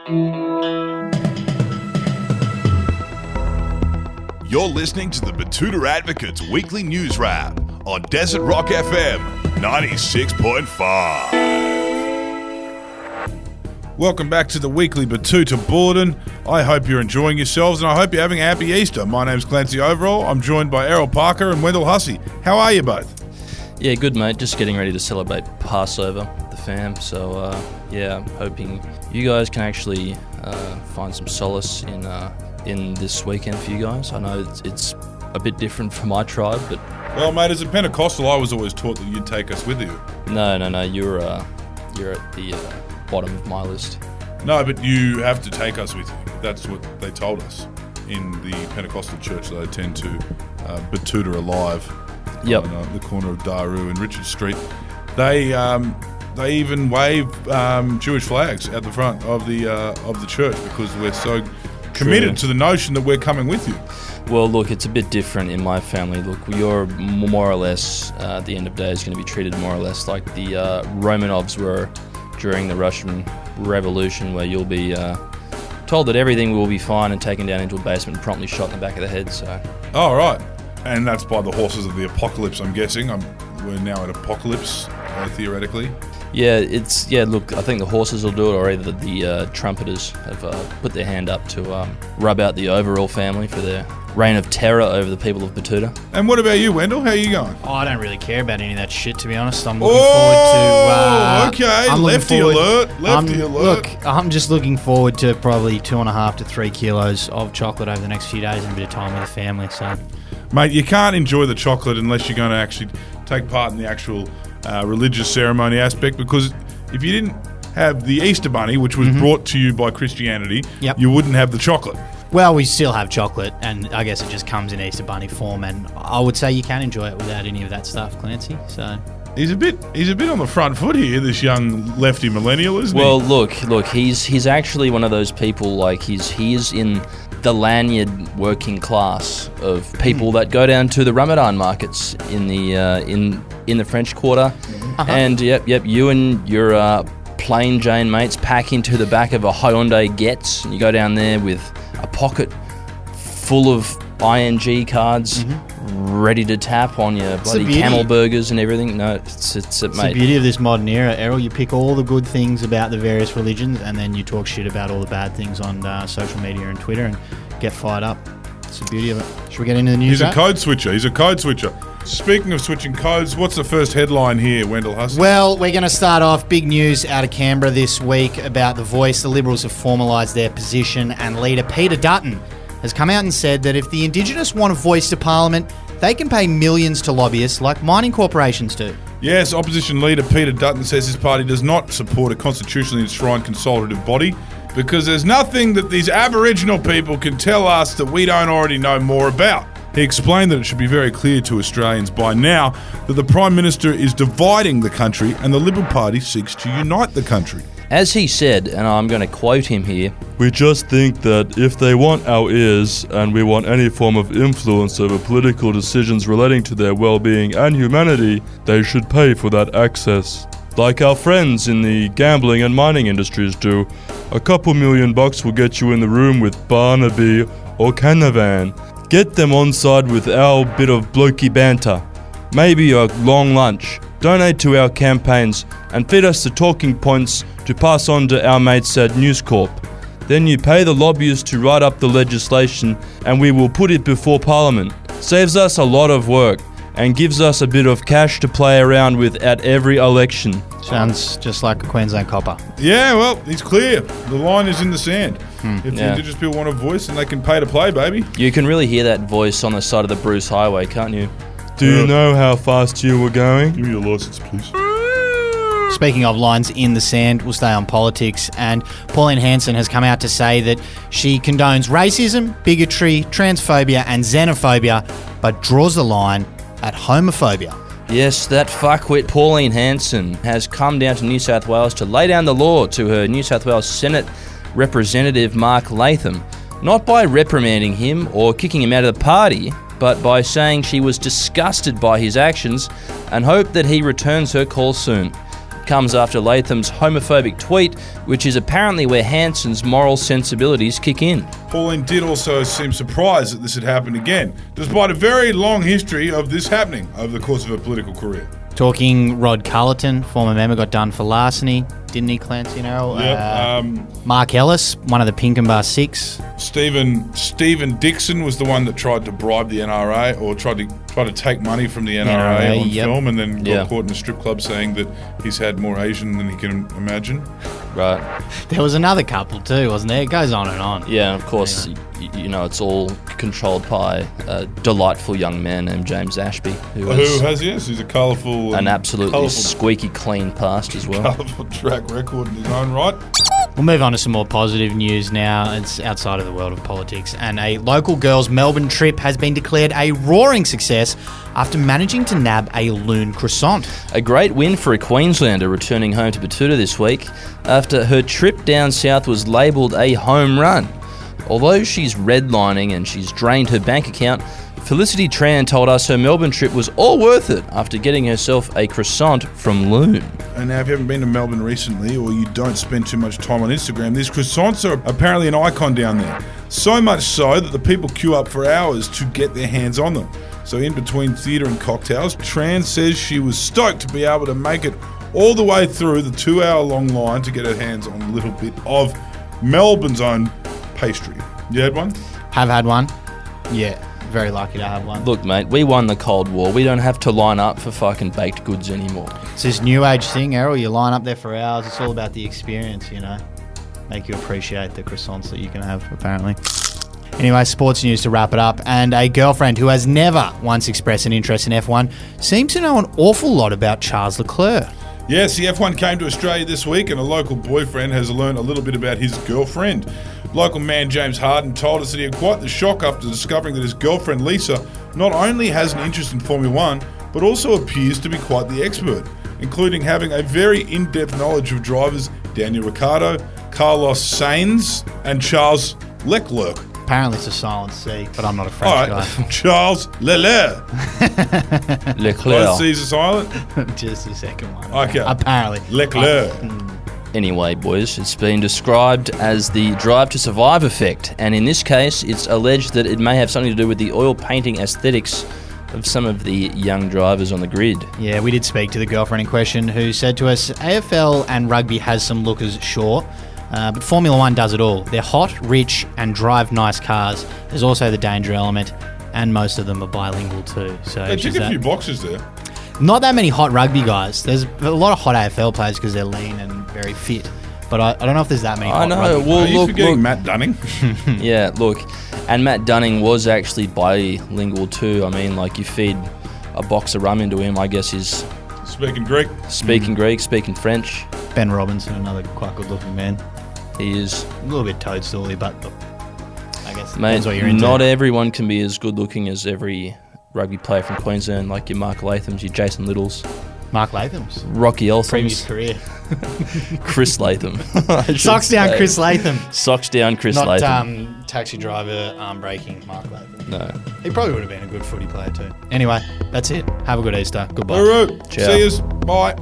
You're listening to the Betoota Advocate's weekly news wrap on Desert Rock FM 96.5. Welcome back to the weekly Betoota Bulletin. I hope you're enjoying yourselves and I hope you're having a happy Easter. My name's Clancy Overall. I'm joined by Errol Parker and Wendell Hussey. How are you both? Yeah, good mate. Just getting ready to celebrate Passover, the fam. So I'm hoping you guys can actually find some solace in this weekend for you guys. I know it's a bit different for my tribe, but... Well, mate, as a Pentecostal, I was always taught that you'd take us with you. No. You're at the bottom of my list. No, but you have to take us with you. That's what they told us in the Pentecostal church that I attend to, Betoota Alive. Yep. On the corner of Daru and Richard Street. They even wave Jewish flags at the front of the church because we're so committed to the notion that we're coming with you. Well, look, it's a bit different in my family. Look, you're more or less, at the end of the day, is going to be treated more or less like the Romanovs were during the Russian Revolution, where you'll be told that everything will be fine and taken down into a basement and promptly shot in the back of the head. So. Oh, right. And that's by the horses of the apocalypse, I'm guessing. We're now at apocalypse, theoretically. Yeah, look, I think the horses will do it, or either the trumpeters have put their hand up to rub out the Overall family for their reign of terror over the people of Betoota. And what about you, Wendell? How are you going? Oh, I don't really care about any of that shit, to be honest. I'm looking forward to... okay, lefty alert. Look, I'm just looking forward to probably 2.5 to 3 kilos of chocolate over the next few days and a bit of time with the family, so... Mate, you can't enjoy the chocolate unless you're going to actually take part in the actual religious ceremony aspect, because if you didn't have the Easter Bunny, which was brought to you by Christianity, you wouldn't have the chocolate. Well, we still have chocolate, and I guess it just comes in Easter Bunny form, and I would say you can enjoy it without any of that stuff, Clancy, so... He's a bit on the front foot here, this young lefty millennial, isn't he? Well, look, he's actually one of those people, like, he is in the lanyard working class of people that go down to the Ramadan markets in the French Quarter, and yep, you and your plain Jane mates pack into the back of a Hyundai Getz, and you go down there with a pocket full of ING cards, ready to tap on your bloody camel burgers and everything. No, it's the beauty of this modern era, Errol. You pick all the good things about the various religions, and then you talk shit about all the bad things on social media and Twitter, and get fired up. It's the beauty of it. Should we get into the news? He's a code switcher. Speaking of switching codes, what's the first headline here, Wendell Hussey? Well, we're going to start off big news out of Canberra this week about the Voice. The Liberals have formalised their position, and leader Peter Dutton has come out and said that if the Indigenous want a voice to Parliament, they can pay millions to lobbyists like mining corporations do. Yes, opposition leader Peter Dutton says his party does not support a constitutionally enshrined consultative body because there's nothing that these Aboriginal people can tell us that we don't already know more about. He explained that it should be very clear to Australians by now that the Prime Minister is dividing the country and the Liberal Party seeks to unite the country. As he said, and I'm going to quote him here, "We just think that if they want our ears and we want any form of influence over political decisions relating to their well-being and humanity, they should pay for that access. Like our friends in the gambling and mining industries do. A couple $1 million will get you in the room with Barnaby or Canavan. Get them on side with our bit of blokey banter. Maybe a long lunch. Donate to our campaigns and feed us the talking points to pass on to our mates at News Corp. Then you pay the lobbyists to write up the legislation and we will put it before Parliament. Saves us a lot of work and gives us a bit of cash to play around with at every election." Sounds just like a Queensland copper. Yeah, well, it's clear. The line is in the sand. If the Indigenous people want a voice, then they can pay to play, baby. You can really hear that voice on the side of the Bruce Highway, can't you? Do you know how fast you were going? Give me your license, please. Speaking of lines in the sand, we'll stay on politics, and Pauline Hanson has come out to say that she condones racism, bigotry, transphobia and xenophobia, but draws the line at homophobia. Yes, that fuckwit Pauline Hanson has come down to New South Wales to lay down the law to her New South Wales Senate Representative Mark Latham, not by reprimanding him or kicking him out of the party, but by saying she was disgusted by his actions and hoped that he returns her call soon. comes after Latham's homophobic tweet, which is apparently where Hanson's moral sensibilities kick in. Pauline did also seem surprised that this had happened again, despite a very long history of this happening over the course of her political career. Talking Rod Cullerton, former member, got done for larceny, didn't he, Clancy and Errol? Yep. Mark Ellis, one of the Pinkenbar Six. Stephen Dixon was the one that tried to bribe the NRA, or tried to take money from the NRA on film, and then got caught in a strip club saying that he's had more Asian than he can imagine. Right. There was another couple too, wasn't there? It goes on and on. Yeah, of course, you know, it's all controlled by a delightful young man named James Ashby, he's a colourful... an absolutely squeaky clean past as well. Colourful track record in his own right. We'll move on to some more positive news now. It's outside of the world of politics. And a local girls' Melbourne trip has been declared a roaring success after managing to nab a loon croissant. A great win for a Queenslander returning home to Betoota this week after her trip down south was labelled a home run. Although she's redlining and she's drained her bank account, Felicity Tran told us her Melbourne trip was all worth it after getting herself a croissant from Loon. And now if you haven't been to Melbourne recently, or you don't spend too much time on Instagram, these croissants are apparently an icon down there. So much so that the people queue up for hours to get their hands on them. So in between theatre and cocktails, Tran says she was stoked to be able to make it all the way through the 2-hour-long line to get her hands on a little bit of Melbourne's own pastry. You had one? Have had one. Yeah, very lucky to have one. Look, mate, we won the Cold War. We don't have to line up for fucking baked goods anymore. It's this new age thing, Errol. You line up there for hours. It's all about the experience, you know. Make you appreciate the croissants that you can have, apparently. Anyway, sports news to wrap it up. And a girlfriend who has never once expressed an interest in F1 seems to know an awful lot about Charles Leclerc. Yes, the F1 came to Australia this week, and a local boyfriend has learned a little bit about his girlfriend. Local man James Harden told us that he had quite the shock after discovering that his girlfriend Lisa not only has an interest in Formula One, but also appears to be quite the expert, including having a very in-depth knowledge of drivers Daniel Ricciardo, Carlos Sainz, and Charles Leclerc. Apparently it's a silent C, but I'm not a French guy. Charles Leclerc. Leclerc. Both C's are silent? Just the second one. Okay. Apparently. Leclerc. Anyway, boys, it's been described as the Drive to Survive effect, and in this case, it's alleged that it may have something to do with the oil painting aesthetics of some of the young drivers on the grid. Yeah, we did speak to the girlfriend in question, who said to us, AFL and rugby has some lookers, sure, but Formula One does it all. They're hot, rich, and drive nice cars. There's also the danger element, and most of them are bilingual too. So They tick a few boxes there. not that many hot rugby guys. There's a lot of hot AFL players because they're lean and very fit. But I don't know if there's that many hot rugby Are you look, forgetting Matt Dunning? Yeah, look, and Matt Dunning was actually bilingual too. I mean, like, you feed a box of rum into him, I guess he's Speaking Greek. speaking Greek, speaking French. Ben Robinson, another quite good-looking man. He is. A little bit toadstooly, but look, I guess it Mate, depends what you're into. not everyone can be as good looking as every rugby player from Queensland, like your Mark Lathams, your Jason Littles, Mark Latham's Rocky previous Elthams, career. Chris Latham. I should Socks down say. Chris Latham. Socks down Chris Not Latham. taxi driver, arm breaking Mark Latham. No. He probably would have been a good footy player too. Anyway, that's it. Have a good Easter. Goodbye. All right. Ciao. See yous. Bye.